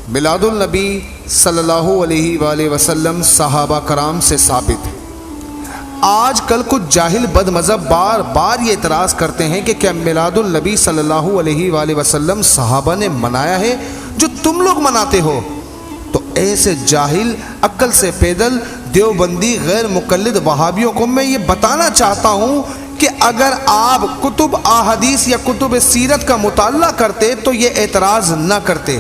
میلاد النبی صلی اللہ علیہ وآلہ وسلم صحابہ کرام سے ثابت ہے۔ آج کل کچھ جاہل بد مذہب بار بار یہ اعتراض کرتے ہیں کہ کیا میلاد النبی صلی اللہ علیہ وآلہ وسلم صحابہ نے منایا ہے جو تم لوگ مناتے ہو؟ تو ایسے جاہل عقل سے پیدل دیوبندی غیر مقلد وہابیوں کو میں یہ بتانا چاہتا ہوں کہ اگر آپ کتب احادیث یا کتب سیرت کا مطالعہ کرتے تو یہ اعتراض نہ کرتے،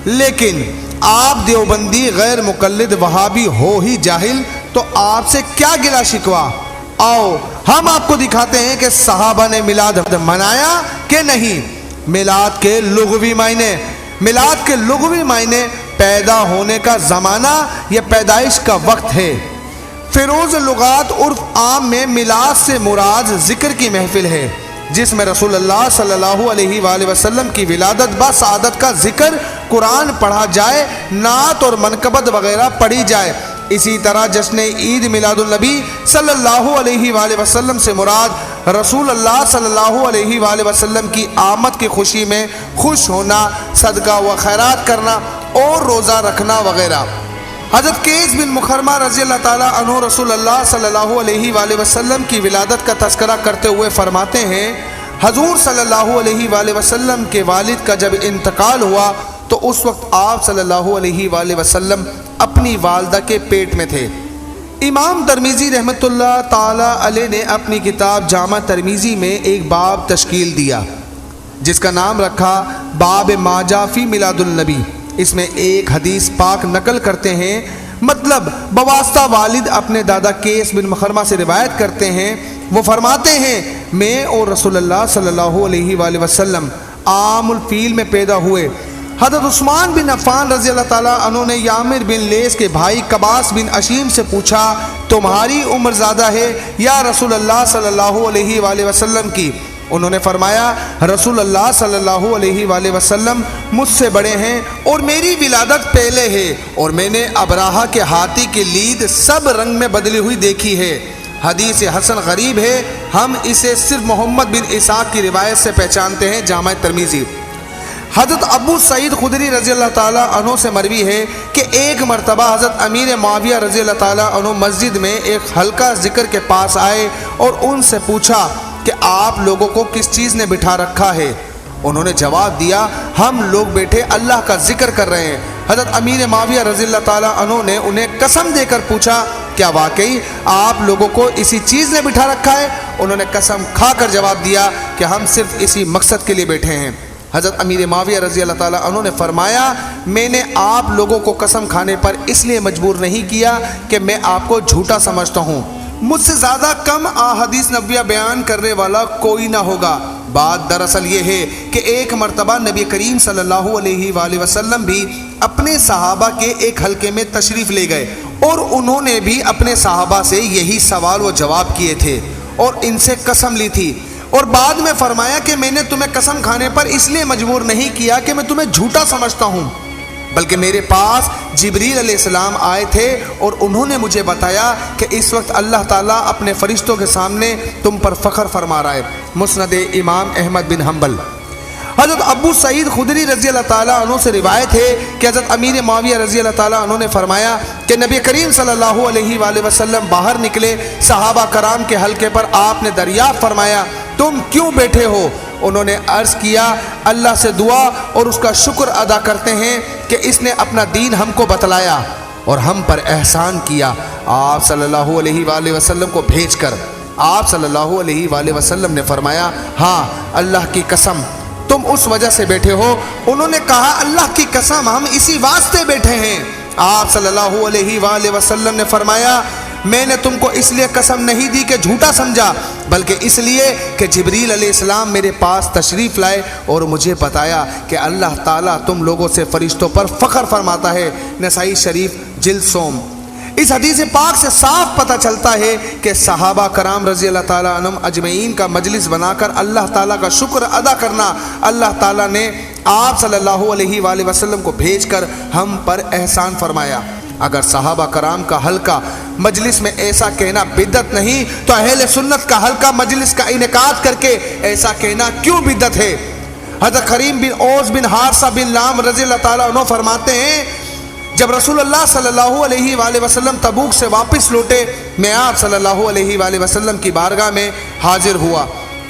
لیکن آپ دیوبندی غیر مقلد وہابی ہو ہی جاہل، تو آپ سے کیا گلا شکوا؟ آؤ ہم آپ کو دکھاتے ہیں کہ صحابہ نے میلاد منایا کہ نہیں۔ میلاد کے لغوی معنی پیدا ہونے کا زمانہ یا پیدائش کا وقت ہے۔ فیروز لغات عرف عام میں میلاد سے مراد ذکر کی محفل ہے جس میں رسول اللہ صلی اللہ علیہ وآلہ وسلم کی ولادت با سعادت کا ذکر، قرآن پڑھا جائے، نعت اور منقبت وغیرہ پڑھی جائے۔ اسی طرح جشن عید میلاد النبی صلی اللہ علیہ وآلہ وسلم سے مراد رسول اللہ صلی اللہ علیہ وآلہ وسلم کی آمد کی خوشی میں خوش ہونا، صدقہ و خیرات کرنا اور روزہ رکھنا وغیرہ۔ حضرت قیس بن مخرمہ رضی اللہ تعالیٰ عنہ رسول اللہ صلی اللہ علیہ وآلہ وسلم کی ولادت کا تذکرہ کرتے ہوئے فرماتے ہیں، حضور صلی اللہ علیہ وآلہ وسلم کے والد کا جب انتقال ہوا تو اس وقت آپ صلی اللہ علیہ وآلہ وسلم اپنی والدہ کے پیٹ میں تھے۔ امام ترمذی رحمۃ اللہ تعالی علیہ نے اپنی کتاب جامع ترمذی میں ایک باب تشکیل دیا جس کا نام رکھا باب ما جاء فی میلاد النبی۔ اس میں ایک حدیث پاک نقل کرتے ہیں، مطلب بواسطہ والد اپنے دادا قیس بن مخرمہ سے روایت کرتے ہیں۔ وہ فرماتے ہیں، میں اور رسول اللہ صلی اللہ علیہ وآلہ وسلم عام الفیل میں پیدا ہوئے۔ حضرت عثمان بن عفان رضی اللہ تعالیٰ عنہ نے یامر بن لیس کے بھائی قباس بن اشیم سے پوچھا، تمہاری عمر زیادہ ہے یا رسول اللہ صلی اللہ علیہ وآلہ وسلم کی؟ انہوں نے فرمایا، رسول اللہ صلی اللہ علیہ وآلہ وسلم مجھ سے بڑے ہیں اور میری ولادت پہلے ہے، اور میں نے ابراہہ کے ہاتھی کی لید سب رنگ میں بدلی ہوئی دیکھی ہے۔ حدیث حسن غریب ہے، ہم اسے صرف محمد بن اسحاق کی روایت سے پہچانتے ہیں، جامع ترمذی۔ حضرت ابو سعید خدری رضی اللہ تعالیٰ عنہ سے مروی ہے کہ ایک مرتبہ حضرت امیر معاویہ رضی اللہ تعالیٰ عنہ مسجد میں ایک حلقہ ذکر کے پاس آئے اور ان سے پوچھا کہ آپ لوگوں کو کس چیز نے بٹھا رکھا ہے؟ انہوں نے جواب دیا، ہم لوگ بیٹھے اللہ کا ذکر کر رہے ہیں۔ حضرت امیر معاویہ رضی اللہ تعالیٰ عنہ نے انہیں قسم دے کر پوچھا، کیا واقعی آپ لوگوں کو اسی چیز نے بٹھا رکھا ہے؟ انہوں نے قسم کھا کر جواب دیا کہ ہم صرف اسی مقصد کے لیے بیٹھے ہیں۔ حضرت امیر معاویہ رضی اللہ تعالیٰ عنہ نے فرمایا، میں نے آپ لوگوں کو قسم کھانے پر اس لیے مجبور نہیں کیا کہ میں آپ کو جھوٹا سمجھتا ہوں، مجھ سے زیادہ کم احادیث نبویہ بیان کرنے والا کوئی نہ ہوگا۔ بات دراصل یہ ہے کہ ایک مرتبہ نبی کریم صلی اللہ علیہ وآلہ وسلم بھی اپنے صحابہ کے ایک حلقے میں تشریف لے گئے اور انہوں نے بھی اپنے صحابہ سے یہی سوال و جواب کیے تھے اور ان سے قسم لی تھی، اور بعد میں فرمایا کہ میں نے تمہیں قسم کھانے پر اس لیے مجبور نہیں کیا کہ میں تمہیں جھوٹا سمجھتا ہوں، بلکہ میرے پاس جبریل علیہ السلام آئے تھے اور انہوں نے مجھے بتایا کہ اس وقت اللہ تعالیٰ اپنے فرشتوں کے سامنے تم پر فخر فرما رہا ہے۔ مسند امام احمد بن حنبل۔ حضرت ابو سعید خدری رضی اللہ تعالیٰ عنہ سے روایت ہے کہ حضرت امیر معاویہ رضی اللہ تعالیٰ عنہ نے فرمایا کہ نبی کریم صلی اللہ علیہ وآلہ وسلم باہر نکلے، صحابہ کرام کے حلقے پر آپ نے دریافت فرمایا، تم کیوں بیٹھے ہو؟ انہوں نے عرض کیا، اللہ سے دعا اور اس کا شکر ادا کرتے ہیں کہ اس نے اپنا دین ہم کو بتلایا اور ہم پر احسان کیا۔ آپ صلی اللہ علیہ وآلہ وسلم کو بھیج کر آپ صلی اللہ علیہ وآلہ وسلم نے فرمایا، ہاں اللہ کی قسم تم اس وجہ سے بیٹھے ہو۔ انہوں نے کہا، اللہ کی قسم ہم اسی واسطے بیٹھے ہیں۔ آپ صلی اللہ علیہ وآلہ وسلم نے فرمایا، میں نے تم کو اس لیے قسم نہیں دی کہ جھوٹا سمجھا، بلکہ اس لیے کہ جبریل علیہ السلام میرے پاس تشریف لائے اور مجھے بتایا کہ اللہ تعالیٰ تم لوگوں سے فرشتوں پر فخر فرماتا ہے۔ نسائی شریف جلد سوم۔ اس حدیث پاک سے صاف پتہ چلتا ہے کہ صحابہ کرام رضی اللہ تعالیٰ عنہم اجمعین کا مجلس بنا کر اللہ تعالیٰ کا شکر ادا کرنا، اللہ تعالیٰ نے آپ صلی اللہ علیہ وآلہ وسلم کو بھیج کر ہم پر احسان فرمایا۔ اگر صحابہ کرام کا حلقہ مجلس میں ایسا کہنا بدعت نہیں تو اہل سنت کا حلقہ مجلس کا انعقاد کر کے ایسا کہنا کیوں بدعت ہے؟ حضرت کریم بن اوس بن حارثہ بن لام رضی اللہ تعالیٰ عنہ فرماتے ہیں جب رسول اللہ صلی اللہ علیہ وآلہ وسلم تبوک سے واپس لوٹے میں آپ صلی اللہ علیہ وآلہ وسلم کی بارگاہ میں حاضر ہوا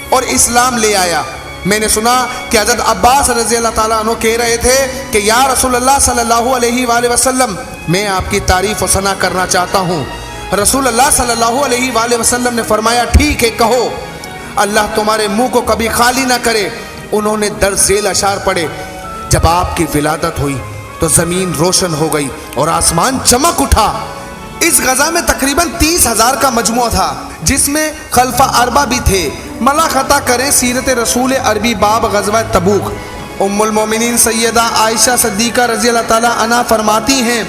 اور اسلام لے آیا۔ میں نے سنا کہ حضرت عباس رضی اللہ تعالیٰ عنہ کہہ رہے تھے کہ یا رسول اللہ صلی اللہ علیہ وآلہ وسلم میں آپ کی تعریف و ثنا کرنا چاہتا ہوں۔ رسول اللہ صلی اللہ علیہ وآلہ وسلم نے فرمایا ٹھیک ہے کہو، اللہ تمہارے منہ کو کبھی خالی نہ کرے۔ انہوں نے درج ذیل اشعار پڑھے۔ جب آپ کی ولادت ہوئی تو زمین روشن ہو گئی اور آسمان چمک اٹھا۔ اس غزہ میں تقریباً 30,000 کا مجموعہ تھا جس میں خلفاء اربعہ بھی تھے۔ ملاحظہ خطا کریں سیرت رسول عربی باب غزوہ تبوک۔ ام المومنین سیدہ عائشہ صدیقہ رضی اللہ تعالیٰ عنہا فرماتی ہیں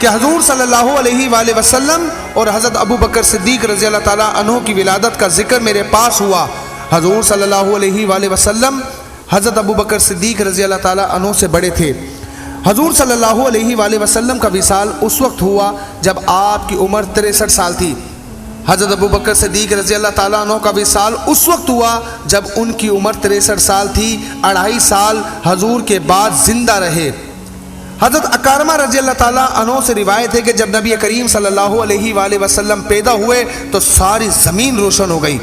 کہ حضور صلی اللہ علیہ وآلہ وسلم اور حضرت ابو بکر صدیق رضی اللہ تعالیٰ عنہ کی ولادت کا ذکر میرے پاس ہوا۔ حضور صلی اللہ علیہ وآلہ وسلم حضرت ابو بکر صدیق رضی اللہ تعالیٰ عنہ سے بڑے تھے۔ حضور صلی اللہ علیہ وآلہ وسلم کا وصال اس وقت ہوا جب آپ کی عمر 63 سال تھی۔ حضرت ابو بکر صدیق رضی اللہ تعالیٰ عنہ کا وصال اس وقت ہوا جب ان کی عمر 63 سال تھی۔ 2.5 سال حضور کے بعد زندہ رہے۔ حضرت اکرمہ رضی اللہ تعالیٰ عنہ سے روایت ہے کہ جب نبی کریم صلی اللہ علیہ وآلہ وسلم پیدا ہوئے تو ساری زمین روشن ہو گئی۔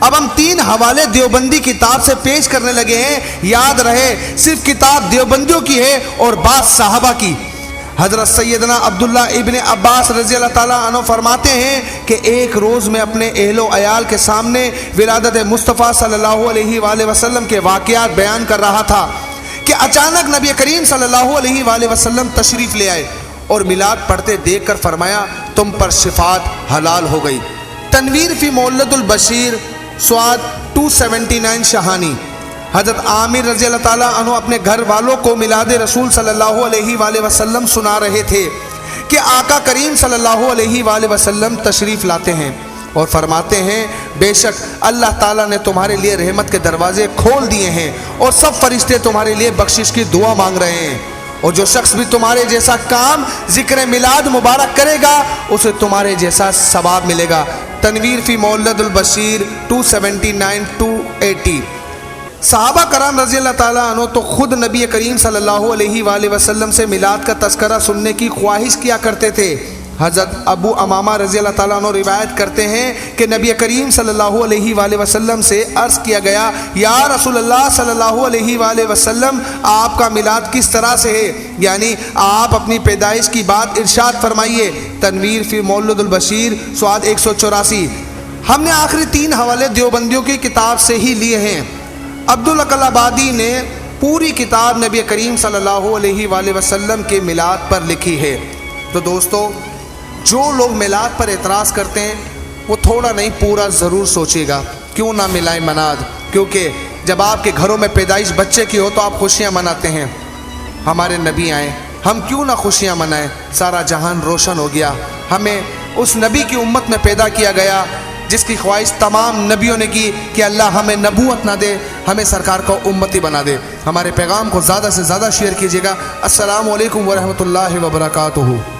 اب ہم 3 حوالے دیوبندی کتاب سے پیش کرنے لگے ہیں، یاد رہے صرف کتاب دیوبندیوں کی ہے اور بعض صحابہ کی۔ حضرت سیدنا عبداللہ ابن عباس رضی اللہ تعالیٰ عنہ فرماتے ہیں کہ ایک روز میں اپنے اہل و عیال کے سامنے ولادت مصطفیٰ صلی اللہ علیہ وآلہ وسلم کے واقعات بیان کر رہا تھا کہ اچانک نبی کریم صلی اللہ علیہ وآلہ وسلم تشریف لے آئے اور میلاد پڑھتے دیکھ کر فرمایا تم پر شفاعت حلال ہو گئی۔ تنویر فی مولد البشیر سواد 279 شہانی۔ حضرت عامر رضی اللہ تعالیٰ عنہ اپنے گھر والوں کو میلاد رسول صلی اللہ علیہ وآلہ وسلم سنا رہے تھے کہ آقا کریم صلی اللہ علیہ وآلہ وسلم تشریف لاتے ہیں اور فرماتے ہیں بے شک اللہ تعالیٰ نے تمہارے لیے رحمت کے دروازے کھول دیے ہیں اور سب فرشتے تمہارے لیے بخشش کی دعا مانگ رہے ہیں، اور جو شخص بھی تمہارے جیسا کام ذکر میلاد مبارک کرے گا اسے تمہارے جیسا ثواب ملے گا۔ تنویر فی مولد البشیر 279-280۔ صحابہ کرام رضی اللہ تعالیٰ عنہ تو خود نبی کریم صلی اللہ علیہ وآلہ وسلم سے میلاد کا تذکرہ سننے کی خواہش کیا کرتے تھے۔ حضرت ابو امامہ رضی اللہ تعالیٰ عنہ روایت کرتے ہیں کہ نبی کریم صلی اللہ علیہ وآلہ وسلم سے عرض کیا گیا یا رسول اللہ صلی اللہ علیہ وآلہ وسلم آپ کا میلاد کس طرح سے ہے، یعنی آپ اپنی پیدائش کی بات ارشاد فرمائیے۔ تنویر فی مولد البشیر سواد 184۔ ہم نے آخری 3 حوالے دیوبندیوں کی کتاب سے ہی لیے ہیں۔ عبدالعقل آبادی نے پوری کتاب نبی کریم صلی اللہ علیہ وآلہ وسلم کے میلاد پر لکھی ہے۔ تو دوستو جو لوگ میلاد پر اعتراض کرتے ہیں وہ تھوڑا نہیں پورا ضرور سوچے گا، کیوں نہ ملائیں مناد، کیونکہ جب آپ کے گھروں میں پیدائش بچے کی ہو تو آپ خوشیاں مناتے ہیں۔ ہمارے نبی آئے، ہم کیوں نہ خوشیاں منائیں؟ سارا جہان روشن ہو گیا، ہمیں اس نبی کی امت میں پیدا کیا گیا جس کی خواہش تمام نبیوں نے کی کہ اللہ ہمیں نبوت نہ دے، ہمیں سرکار کو امتی بنا دے۔ ہمارے پیغام کو زیادہ سے زیادہ شیئر کیجیے گا۔ السلام علیکم ورحمۃ اللہ وبرکاتہ۔